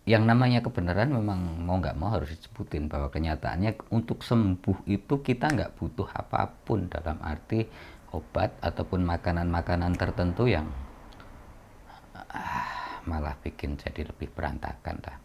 yang namanya kebenaran memang mau nggak mau harus disebutin, bahwa kenyataannya untuk sembuh itu kita nggak butuh apapun, dalam arti obat ataupun makanan-makanan tertentu yang malah bikin jadi lebih berantakan dah.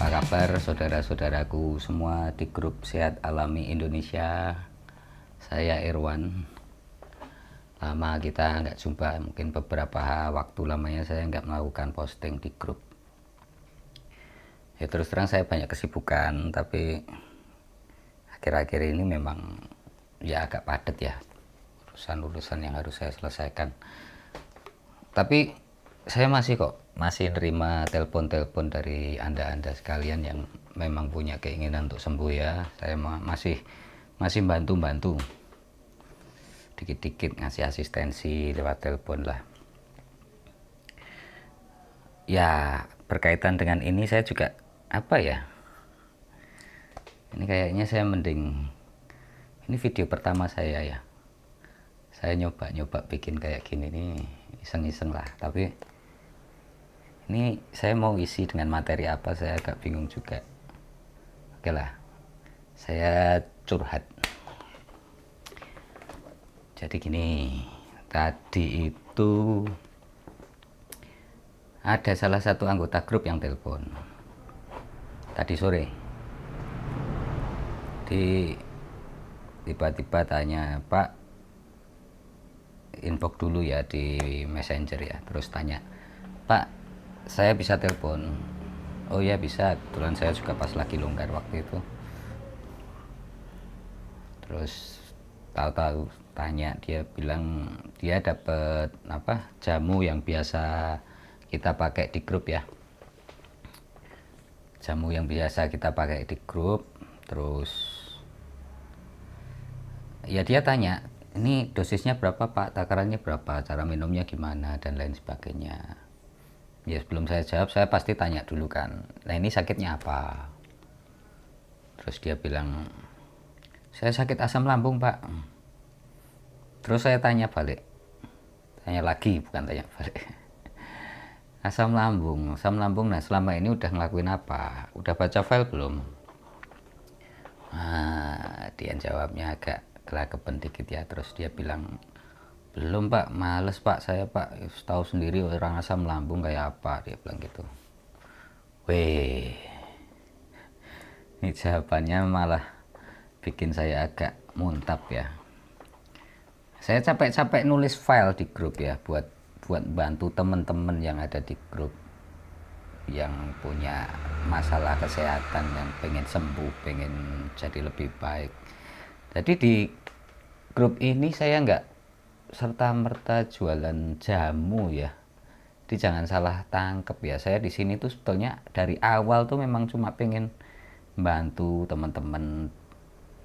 Apa kabar saudara-saudaraku semua di grup Sehat Alami Indonesia? Saya Irwan. Lama kita nggak jumpa, mungkin beberapa waktu lamanya saya nggak melakukan posting di grup. Ya terus terang saya banyak kesibukan, tapi akhir-akhir ini memang ya agak padat ya urusan-urusan yang harus saya selesaikan. Tapi saya masih nerima telepon-telepon dari anda-anda sekalian yang memang punya keinginan untuk sembuh ya. Saya masih bantu-bantu dikit-dikit, ngasih asistensi lewat telepon lah. Ya berkaitan dengan ini saya juga ini kayaknya saya mending, ini video pertama saya ya, saya nyoba bikin kayak gini nih, iseng-iseng lah. Tapi ini saya mau isi dengan materi apa saya agak bingung juga. Oke lah, saya curhat. Jadi gini, tadi itu ada salah satu anggota grup yang telepon tadi sore. Tiba-tiba tanya, Pak, inbox dulu ya di messenger ya. Terus tanya, Pak, saya bisa telepon? Oh ya bisa, kebetulan saya juga pas lagi longgar waktu itu. Terus tahu-tahu tanya, dia bilang dia dapat jamu yang biasa kita pakai di grup ya. Jamu yang biasa kita pakai di grup. Terus ya dia tanya, ini dosisnya berapa Pak, takarannya berapa, cara minumnya gimana, dan lain sebagainya. Ya sebelum saya jawab, saya pasti tanya dulu kan, nah ini sakitnya apa. Terus dia bilang, saya sakit asam lambung Pak. Terus saya tanya balik, tanya lagi bukan tanya balik. Asam lambung, nah selama ini udah ngelakuin apa, udah baca file belum? Nah dia jawabnya agak gelagapan dikit ya. Terus dia bilang, belum Pak, males Pak, saya Pak tahu sendiri orang asam lambung kayak apa, dia bilang gitu. Weh, ini jawabannya malah bikin saya agak muntap ya. Saya capek-capek nulis file di grup ya, buat bantu teman-teman yang ada di grup yang punya masalah kesehatan, yang pengen sembuh, pengen jadi lebih baik. Jadi di grup ini saya nggak serta-merta jualan jamu ya. Jadi jangan salah tangkep ya. Saya di sini tuh sebetulnya dari awal tuh memang cuma pengen bantu teman-teman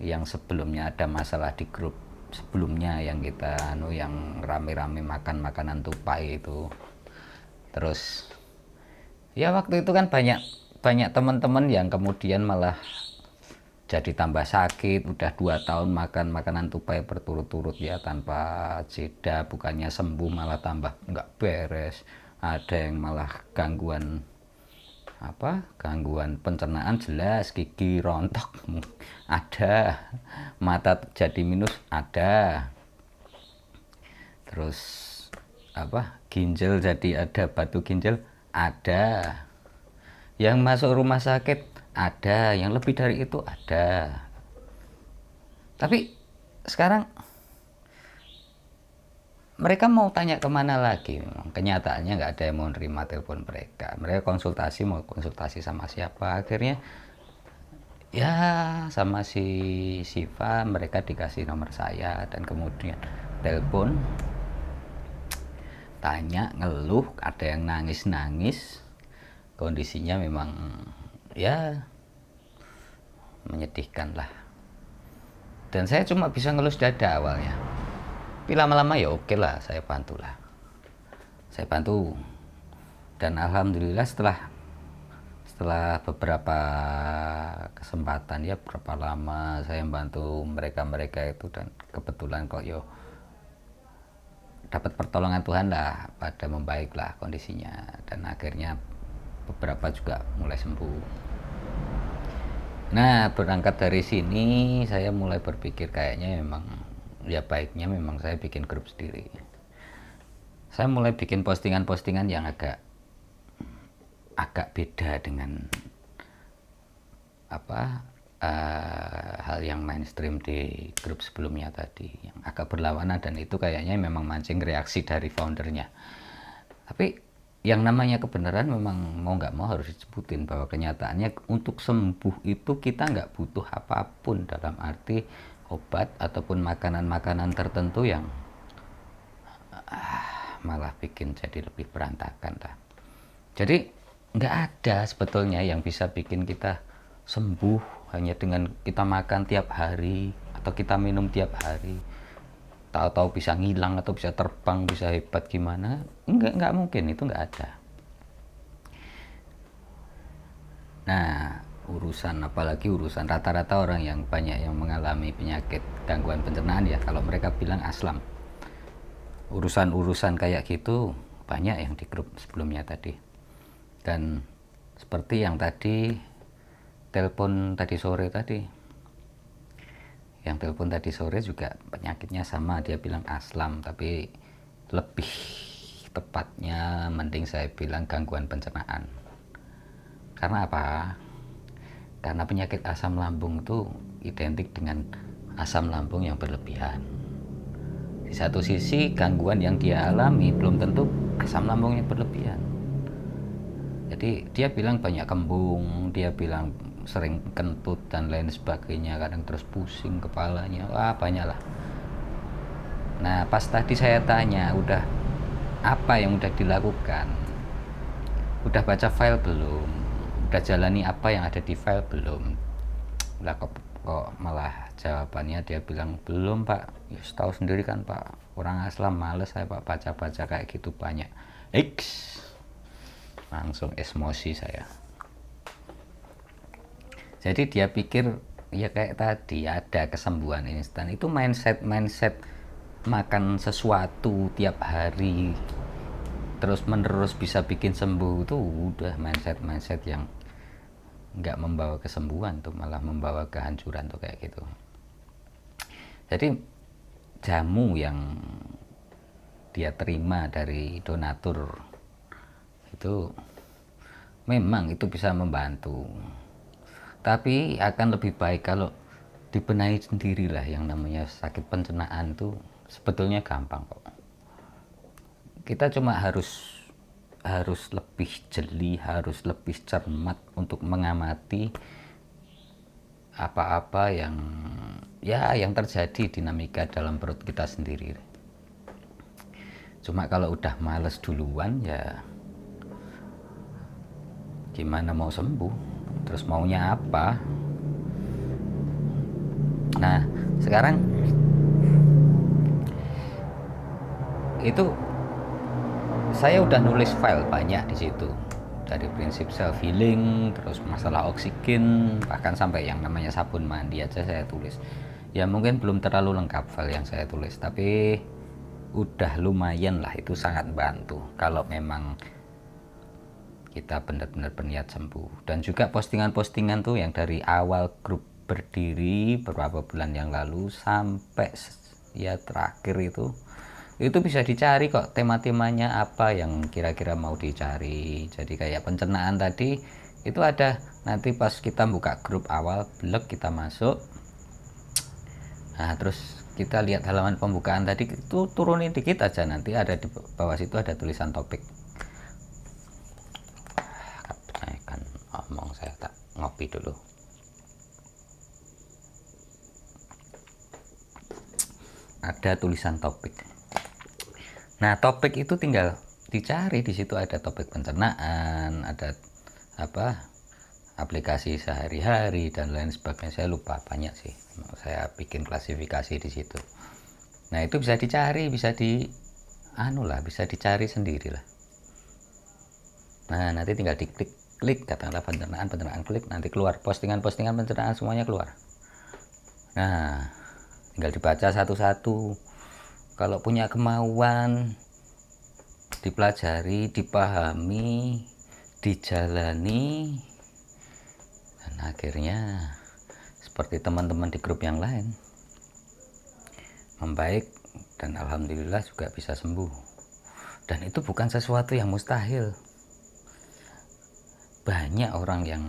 yang sebelumnya ada masalah di grup sebelumnya, yang kita yang rame-rame makan makanan tupai itu. Terus ya waktu itu kan banyak teman-teman yang kemudian malah jadi tambah sakit, udah 2 tahun makan makanan tupai berturut-turut ya tanpa jeda, bukannya sembuh malah tambah nggak beres. Ada yang malah gangguan pencernaan jelas, gigi rontok ada, mata jadi minus ada, terus ginjal jadi ada batu ginjal ada, yang masuk rumah sakit ada, yang lebih dari itu ada. Tapi sekarang mereka mau tanya kemana lagi, memang kenyataannya nggak ada yang mau nerima telepon mereka. Mereka konsultasi, mau konsultasi sama siapa, akhirnya ya sama si Siva mereka dikasih nomor saya, dan kemudian telepon tanya, ngeluh, ada yang nangis-nangis, kondisinya memang ya menyedihkan lah. Dan saya cuma bisa ngelus dada awalnya, tapi lama-lama ya oke lah, saya bantu lah, saya bantu. Dan alhamdulillah setelah beberapa kesempatan, ya berapa lama saya membantu mereka itu, dan kebetulan kok yo dapat pertolongan Tuhan lah, pada membaik lah kondisinya, dan akhirnya beberapa juga mulai sembuh. Nah, berangkat dari sini saya mulai berpikir kayaknya memang ya baiknya memang saya bikin grup sendiri. Saya mulai bikin postingan-postingan yang agak beda dengan hal yang mainstream di grup sebelumnya tadi, yang agak berlawanan, dan itu kayaknya memang mancing reaksi dari foundernya. Tapi yang namanya kebenaran memang mau nggak mau harus disebutin, bahwa kenyataannya untuk sembuh itu kita nggak butuh apapun, dalam arti obat ataupun makanan-makanan tertentu yang malah bikin jadi lebih berantakan lah. Jadi nggak ada sebetulnya yang bisa bikin kita sembuh hanya dengan kita makan tiap hari atau kita minum tiap hari, tahu-tahu bisa ngilang atau bisa terbang, bisa hebat gimana. Nggak mungkin, itu nggak ada. Nah, apalagi urusan rata-rata orang yang banyak yang mengalami penyakit gangguan pencernaan, ya kalau mereka bilang aslam, urusan kayak gitu banyak yang di grup sebelumnya tadi. Dan seperti yang tadi telepon tadi sore juga penyakitnya sama, dia bilang aslam, tapi lebih tepatnya mending saya bilang gangguan pencernaan. Karena apa? Karena penyakit asam lambung itu identik dengan asam lambung yang berlebihan. Di satu sisi gangguan yang dia alami belum tentu asam lambungnya berlebihan. Jadi dia bilang banyak kembung, dia bilang sering kentut dan lain sebagainya, kadang terus pusing kepalanya, wah banyak lah. Nah, pas tadi saya tanya, udah apa yang udah dilakukan, udah baca file belum, udah jalani apa yang ada di file belum, lah kok malah jawabannya dia bilang belum pak. Ya tahu sendiri kan pak, orang aslam males saya pak baca-baca kayak gitu banyak. Langsung emosi saya. Jadi dia pikir ya kayak tadi ada kesembuhan instan, itu mindset makan sesuatu tiap hari terus menerus bisa bikin sembuh, itu udah mindset yang nggak membawa kesembuhan tuh, malah membawa kehancuran tuh kayak gitu. Jadi jamu yang dia terima dari donatur itu memang itu bisa membantu, tapi akan lebih baik kalau dibenahi sendirilah. Yang namanya sakit pencernaan itu sebetulnya gampang kok. Kita cuma harus lebih jeli, harus lebih cermat untuk mengamati apa-apa yang terjadi dinamika dalam perut kita sendiri. Cuma kalau udah males duluan, ya gimana mau sembuh, terus maunya apa. Nah sekarang itu saya udah nulis file banyak di situ, dari prinsip self healing, terus masalah oksigen, bahkan sampai yang namanya sabun mandi aja saya tulis. Ya mungkin belum terlalu lengkap file yang saya tulis, tapi udah lumayan lah, itu sangat bantu kalau memang kita benar-benar berniat sembuh. Dan juga postingan-postingan tuh yang dari awal grup berdiri beberapa bulan yang lalu sampai ya terakhir itu bisa dicari kok, tema-temanya apa yang kira-kira mau dicari. Jadi kayak pencernaan tadi itu ada, nanti pas kita buka grup awal blog kita masuk, nah terus kita lihat halaman pembukaan tadi itu, turunin dikit aja, nanti ada di bawah situ ada tulisan topik. Kan ngomong, saya tak ngopi dulu. Ada tulisan topik. Nah, topik itu tinggal dicari, di situ ada topik pencernaan, ada apa, aplikasi sehari-hari dan lain sebagainya. Saya lupa, banyak sih. Saya bikin klasifikasi di situ. Nah, itu bisa dicari, bisa bisa dicari sendiri lah. Nah, nanti tinggal diklik, katakanlah pencernaan, klik, nanti keluar postingan-postingan pencernaan, semuanya keluar. Nah, tinggal dibaca satu-satu. Kalau punya kemauan, dipelajari, dipahami, dijalani, dan akhirnya seperti teman-teman di grup yang lain, membaik, dan alhamdulillah juga bisa sembuh. Dan itu bukan sesuatu yang mustahil. Banyak orang yang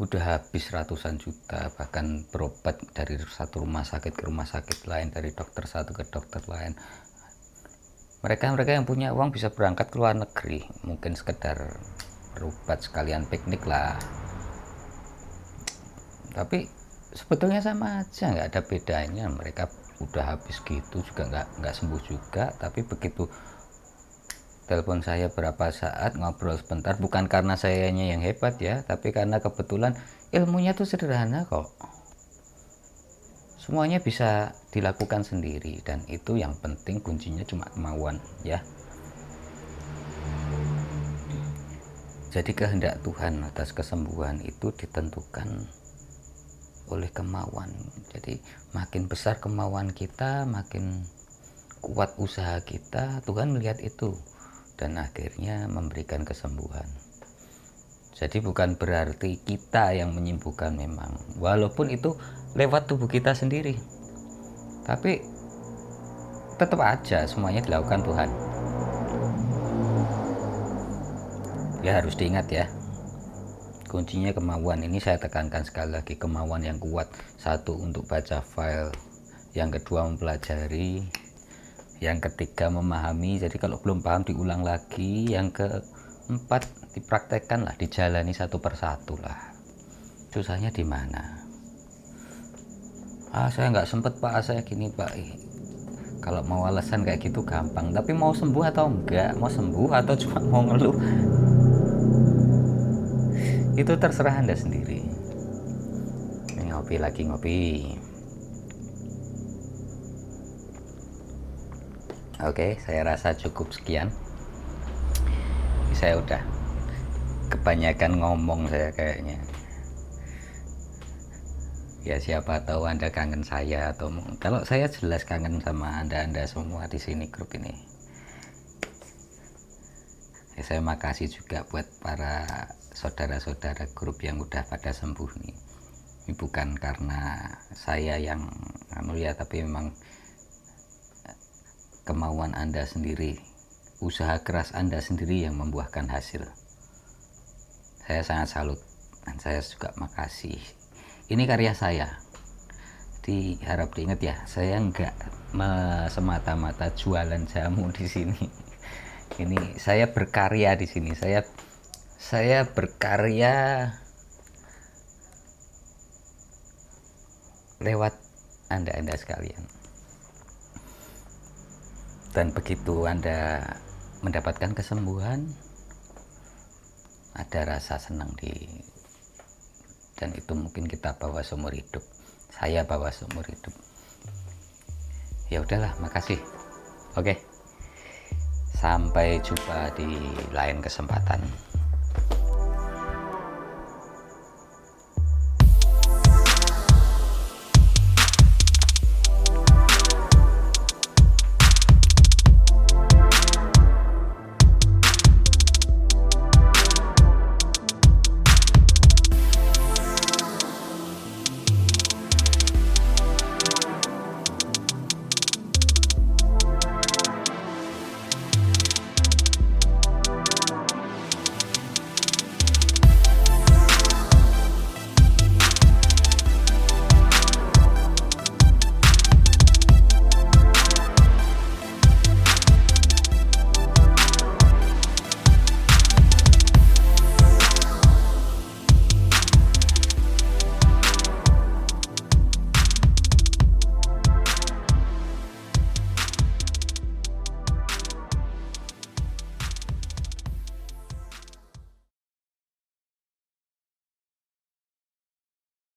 udah habis ratusan juta, bahkan berobat dari satu rumah sakit ke rumah sakit lain, dari dokter satu ke dokter lain. Mereka yang punya uang bisa berangkat ke luar negeri, mungkin sekedar berobat sekalian piknik lah. Tapi sebetulnya sama aja, nggak ada bedanya. Mereka udah habis gitu juga nggak sembuh juga. Tapi begitu telepon saya berapa saat, ngobrol sebentar, bukan karena sayanya yang hebat ya, tapi karena kebetulan ilmunya tuh sederhana kok, semuanya bisa dilakukan sendiri. Dan itu yang penting, kuncinya cuma kemauan ya. Jadi kehendak Tuhan atas kesembuhan itu ditentukan oleh kemauan. Jadi makin besar kemauan kita, makin kuat usaha kita, Tuhan melihat itu dan akhirnya memberikan kesembuhan. Jadi bukan berarti kita yang menyembuhkan, memang walaupun itu lewat tubuh kita sendiri, tapi tetap aja semuanya dilakukan Tuhan. Ya, harus diingat ya, kuncinya kemauan. Ini saya tekankan sekali lagi, kemauan yang kuat. Satu, untuk baca file. Yang kedua, mempelajari. Yang ketiga, memahami. Jadi kalau belum paham diulang lagi. Yang keempat, dipraktekkan lah, dijalani satu persatu lah. Susahnya di mana? Saya nggak sempet Pak, saya gini Pak. Kalau mau alasan kayak gitu gampang, tapi mau sembuh atau enggak, mau sembuh atau cuma mau ngeluh, itu terserah Anda sendiri. Ini ngopi lagi, ngopi. Oke, saya rasa cukup sekian. Saya udah kebanyakan ngomong saya kayaknya. Ya siapa tahu Anda kangen saya, atau kalau saya jelas kangen sama Anda semua di sini grup ini. Ya, saya makasih juga buat para saudara-saudara grup yang udah pada sembuh nih. Ini bukan karena saya yang ya, tapi memang kemauan Anda sendiri, usaha keras Anda sendiri yang membuahkan hasil. Saya sangat salut dan saya juga makasih. Ini karya saya. Diharap diingat ya, saya nggak semata-mata jualan jamu di sini. Ini saya berkarya di sini. Saya berkarya lewat Anda sekalian. Dan begitu Anda mendapatkan kesembuhan, ada rasa senang dan itu mungkin kita bawa seumur hidup. Saya bawa seumur hidup. Ya udahlah, makasih. Oke. Sampai jumpa di lain kesempatan.